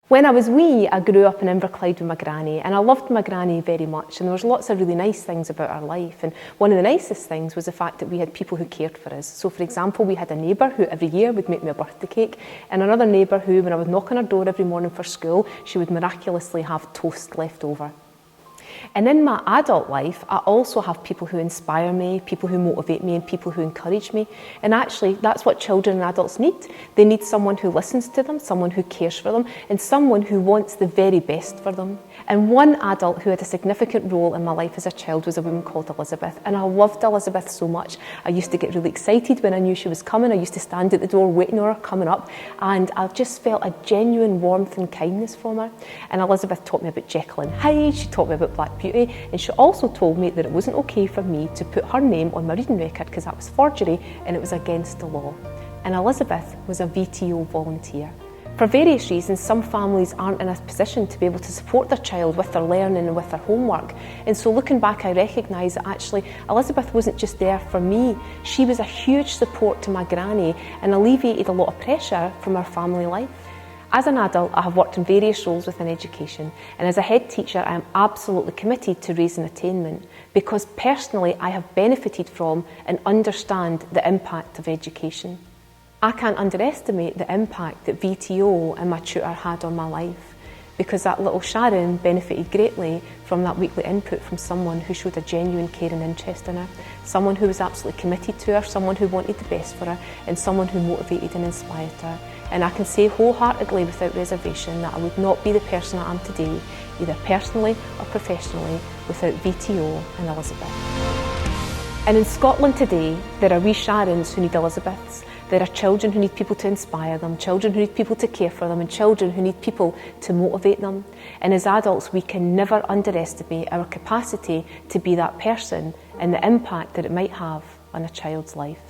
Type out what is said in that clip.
When I was wee, I grew up in Inverclyde with my granny, and I loved my granny very much, and there was lots of really nice things about our life. And one of the nicest things was the fact that we had people who cared for us. So for example, we had a neighbour who every year would make me a birthday cake, and another neighbour who, when I would knock on her door every morning for school, she would miraculously have toast left over. And in my adult life, I also have people who inspire me, people who motivate me, and people who encourage me. And actually, that's what children and adults need. They need someone who listens to them, someone who cares for them, and someone who wants the very best for them. And one adult who had a significant role in my life as a child was a woman called Elizabeth. And I loved Elizabeth so much. I used to get really excited when I knew she was coming. I used to stand at the door waiting for her coming up. And I just felt a genuine warmth and kindness from her. And Elizabeth taught me about Jekyll and Hyde. She taught me about Black Beauty, and she also told me that it wasn't okay for me to put her name on my reading record because that was forgery and it was against the law. And Elizabeth was a VTO volunteer. For various reasons, some families aren't in a position to be able to support their child with their learning and with their homework. And so looking back, I recognise that actually Elizabeth wasn't just there for me. She was a huge support to my granny and alleviated a lot of pressure from our family life. As an adult, I have worked in various roles within education, and as a head teacher, I am absolutely committed to raising attainment because personally I have benefited from and understand the impact of education. I can't underestimate the impact that VTO and my tutor had on my life, because that little Sharon benefited greatly from that weekly input from someone who showed a genuine care and interest in her, someone who was absolutely committed to her, someone who wanted the best for her, and someone who motivated and inspired her. And I can say wholeheartedly without reservation that I would not be the person I am today, either personally or professionally, without VTO and Elizabeth. And in Scotland today, there are wee Sharons who need Elizabeths. There are children who need people to inspire them, children who need people to care for them, and children who need people to motivate them. And as adults, we can never underestimate our capacity to be that person and the impact that it might have on a child's life.